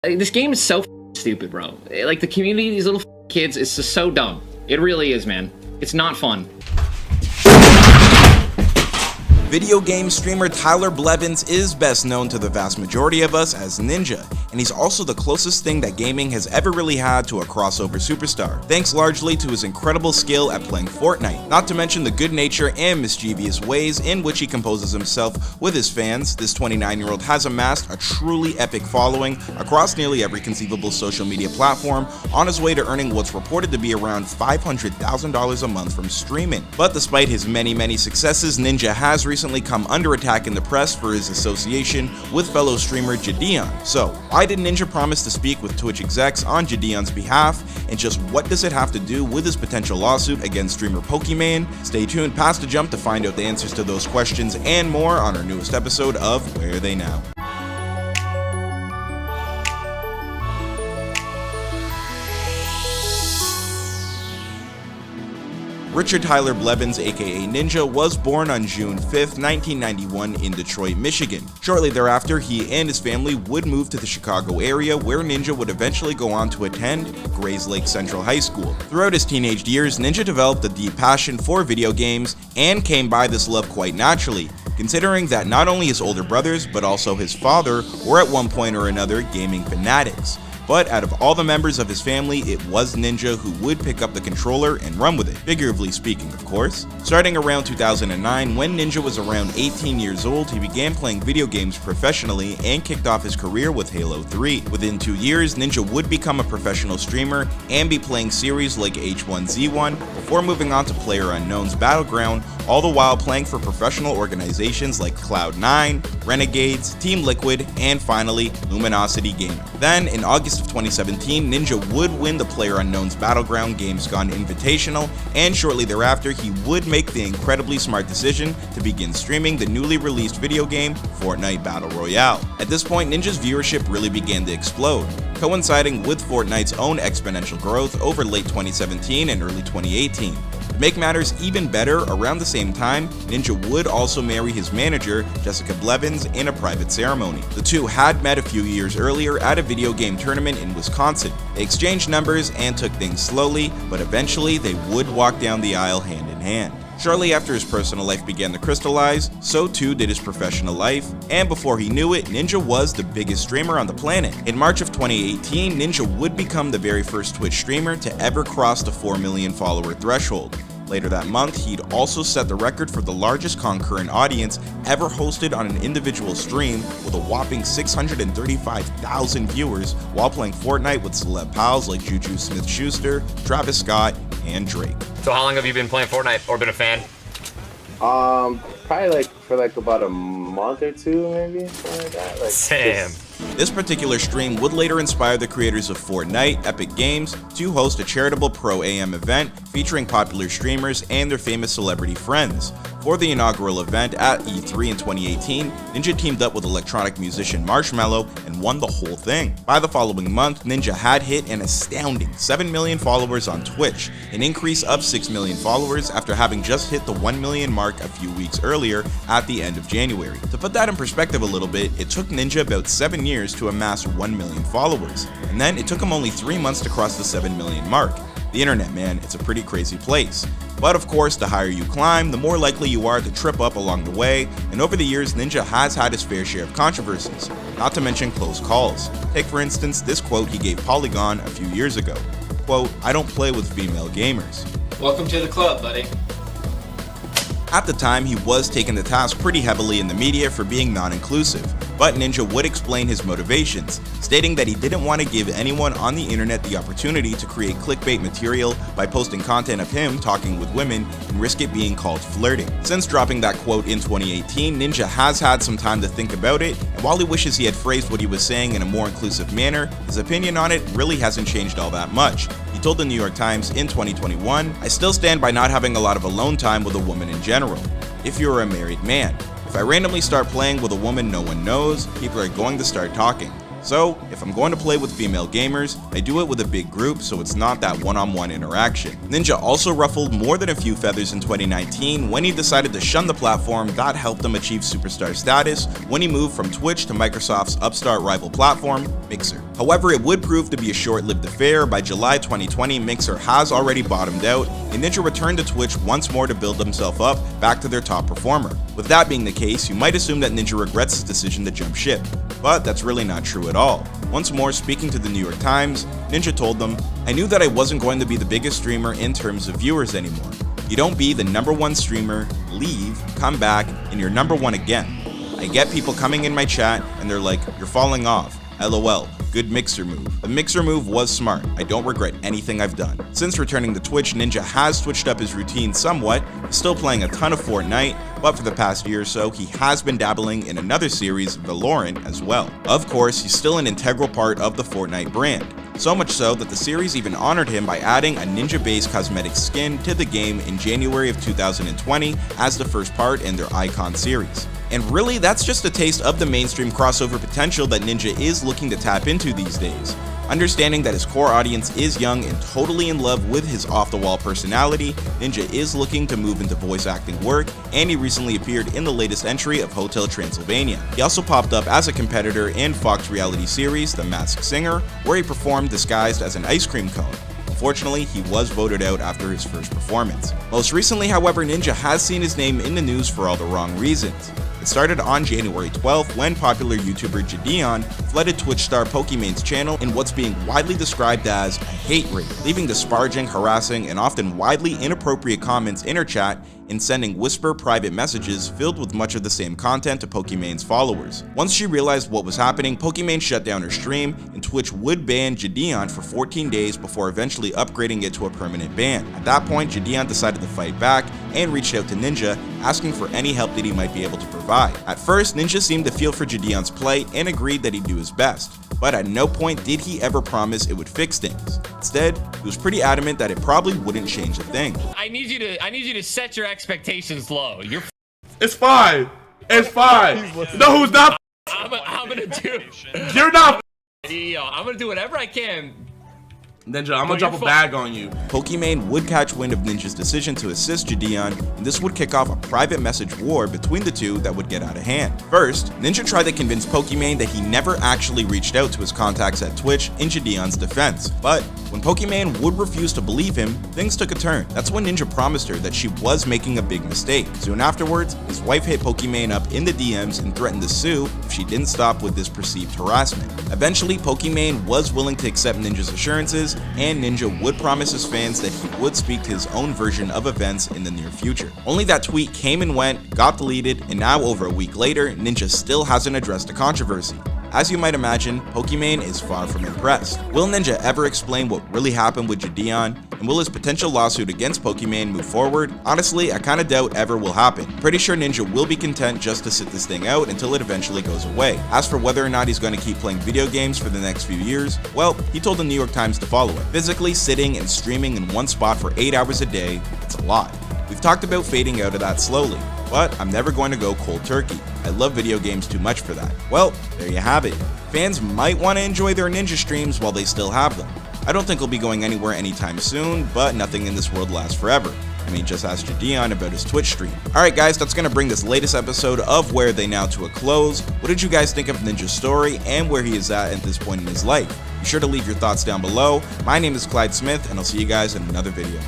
This game is so stupid, bro. Like, the community of these little kids is just so dumb. It really is, man. It's not fun. Video game streamer Tyler Blevins is best known to the vast majority of us as Ninja, and he's also the closest thing that gaming has ever really had to a crossover superstar, thanks largely to his incredible skill at playing Fortnite. Not to mention the good nature and mischievous ways in which he composes himself with his fans, this 29-year-old has amassed a truly epic following across nearly every conceivable social media platform, on his way to earning what's reported to be around $500,000 a month from streaming. But despite his many successes, Ninja has recently come under attack in the press for his association with fellow streamer JiDion. So, why did Ninja promise to speak with Twitch-execs on JiDion's behalf, and just what does it have to do with his potential lawsuit against streamer Pokimane? Stay tuned past the jump to find out the answers to those questions and more on our newest episode of Where Are They Now? Richard Tyler Blevins, aka Ninja, was born on June 5th, 1991 in Detroit, Michigan. Shortly thereafter, he and his family would move to the Chicago area, where Ninja would eventually go on to attend Grays Lake Central High School. Throughout his teenage years, Ninja developed a deep passion for video games and came by this love quite naturally, considering that not only his older brothers, but also his father were at one point or another gaming fanatics. But out of all the members of his family, it was Ninja who would pick up the controller and run with it, figuratively speaking, of course. Starting around 2009, when Ninja was around 18 years old, he began playing video games professionally and kicked off his career with Halo 3. Within 2 years, Ninja would become a professional streamer and be playing series like H1Z1 before moving on to PlayerUnknown's Battleground, all the while playing for professional organizations like Cloud9, Renegades, Team Liquid, and finally, Luminosity Gaming. Then, in August of 2017, Ninja would win the PlayerUnknown's Battleground Games Gone Invitational, and shortly thereafter, he would make the incredibly smart decision to begin streaming the newly released video game, Fortnite Battle Royale. At this point, Ninja's viewership really began to explode, coinciding with Fortnite's own exponential growth over late 2017 and early 2018. To make matters even better, around the same time, Ninja would also marry his manager, Jessica Blevins, in a private ceremony. The two had met a few years earlier at a video game tournament in Wisconsin. They exchanged numbers and took things slowly, but eventually they would walk down the aisle hand in hand. Shortly after his personal life began to crystallize, so too did his professional life, and before he knew it, Ninja was the biggest streamer on the planet. In March of 2018, Ninja would become the very first Twitch streamer to ever cross the 4 million follower threshold. Later that month, he'd also set the record for the largest concurrent audience ever hosted on an individual stream, with a whopping 635,000 viewers while playing Fortnite with celeb pals like Juju Smith-Schuster, Travis Scott, and Drake. So how long have you been playing Fortnite or been a fan? Probably for about a month or two, maybe, something like that. Same. This particular stream would later inspire the creators of Fortnite, Epic Games, to host a charitable Pro AM event featuring popular streamers and their famous celebrity friends. For the inaugural event at E3 in 2018, Ninja teamed up with electronic musician Marshmello and won the whole thing. By the following month, Ninja had hit an astounding 7 million followers on Twitch, an increase of 6 million followers after having just hit the 1 million mark a few weeks earlier at the end of January. To put that in perspective a little bit, it took Ninja about 7 years to amass 1 million followers, and then it took him only 3 months to cross the 7 million mark. The internet, man, it's a pretty crazy place. But of course, the higher you climb, the more likely you are to trip up along the way, and over the years, Ninja has had his fair share of controversies, not to mention close calls. Take for instance this quote he gave Polygon a few years ago. Quote, "I don't play with female gamers." Welcome to the club, buddy. At the time, he was taken to task pretty heavily in the media for being non-inclusive, but Ninja would explain his motivations, stating that he didn't want to give anyone on the internet the opportunity to create clickbait material by posting content of him talking with women and risk it being called flirting. Since dropping that quote in 2018, Ninja has had some time to think about it, and while he wishes he had phrased what he was saying in a more inclusive manner, his opinion on it really hasn't changed all that much. He told the New York Times in 2021, "I still stand by not having a lot of alone time with a woman in general. If you're a married man, if I randomly start playing with a woman no one knows, people are going to start talking. So, if I'm going to play with female gamers, I do it with a big group so it's not that one-on-one interaction." Ninja also ruffled more than a few feathers in 2019 when he decided to shun the platform that helped him achieve superstar status when he moved from Twitch to Microsoft's upstart rival platform, Mixer. However, it would prove to be a short-lived affair. By July 2020, Mixer has already bottomed out, and Ninja returned to Twitch once more to build himself up back to their top performer. With that being the case, you might assume that Ninja regrets his decision to jump ship, but that's really not true at all. Once more, speaking to the New York Times, Ninja told them, "I knew that I wasn't going to be the biggest streamer in terms of viewers anymore. You don't be the #1 streamer, leave, come back, and you're #1 again. I get people coming in my chat and they're like, you're falling off. LOL, good Mixer move. The Mixer move was smart. I don't regret anything I've done." Since returning to Twitch, Ninja has switched up his routine somewhat. He's still playing a ton of Fortnite, but for the past year or so, he has been dabbling in another series, Valorant, as well. Of course, he's still an integral part of the Fortnite brand. So much so that the series even honored him by adding a ninja-based cosmetic skin to the game in January of 2020 as the first part in their Icon series. And really, that's just a taste of the mainstream crossover potential that Ninja is looking to tap into these days. Understanding that his core audience is young and totally in love with his off-the-wall personality, Ninja is looking to move into voice acting work, and he recently appeared in the latest entry of Hotel Transylvania. He also popped up as a competitor in Fox reality series The Masked Singer, where he performed disguised as an ice cream cone. Unfortunately, he was voted out after his first performance. Most recently, however, Ninja has seen his name in the news for all the wrong reasons. It started on January 12th when popular YouTuber JiDion flooded Twitch star Pokimane's channel in what's being widely described as a hate raid, leaving disparaging, harassing, and often widely inappropriate comments in her chat and sending whisper private messages filled with much of the same content to Pokimane's followers. Once she realized what was happening, Pokimane shut down her stream, and Twitch would ban JiDion for 14 days before eventually upgrading it to a permanent ban. At that point, JiDion decided to fight back and reached out to Ninja, asking for any help that he might be able to provide. At first, Ninja seemed to feel for JiDion's plight and agreed that he'd do his best, but at no point did he ever promise it would fix things. Instead, he was pretty adamant that it probably wouldn't change a thing. I need you to set your expectations low. It's fine. It's fine. You know who's not? I'm gonna do. You're not. Yo, I'm gonna do whatever I can. Ninja, I'm gonna drop a bag on you. Pokimane would catch wind of Ninja's decision to assist JiDion, and this would kick off a private message war between the two that would get out of hand. First, Ninja tried to convince Pokimane that he never actually reached out to his contacts at Twitch in JiDion's defense, but when Pokimane would refuse to believe him, things took a turn. That's when Ninja promised her that she was making a big mistake. Soon afterwards, his wife hit Pokimane up in the DMs and threatened to sue if she didn't stop with this perceived harassment. Eventually, Pokimane was willing to accept Ninja's assurances, and Ninja would promise his fans that he would speak to his own version of events in the near future. Only that tweet came and went, got deleted, and now over a week later, Ninja still hasn't addressed the controversy. As you might imagine, Pokimane is far from impressed. Will Ninja ever explain what really happened with JiDion? And will his potential lawsuit against Pokimane move forward? Honestly, I kinda doubt ever will happen. Pretty sure Ninja will be content just to sit this thing out until it eventually goes away. As for whether or not he's going to keep playing video games for the next few years, well, he told the New York Times to follow it. Physically sitting and streaming in one spot for 8 hours a day, it's a lot. We've talked about fading out of that slowly, but I'm never going to go cold turkey. I love video games too much for that. Well, there you have it. Fans might want to enjoy their Ninja streams while they still have them. I don't think he'll be going anywhere anytime soon, but nothing in this world lasts forever. I mean, just ask JiDion about his Twitch stream. Alright guys, that's going to bring this latest episode of Where Are They Now to a close. What did you guys think of Ninja's story and where he is at this point in his life? Be sure to leave your thoughts down below. My name is Clyde Smith, and I'll see you guys in another video.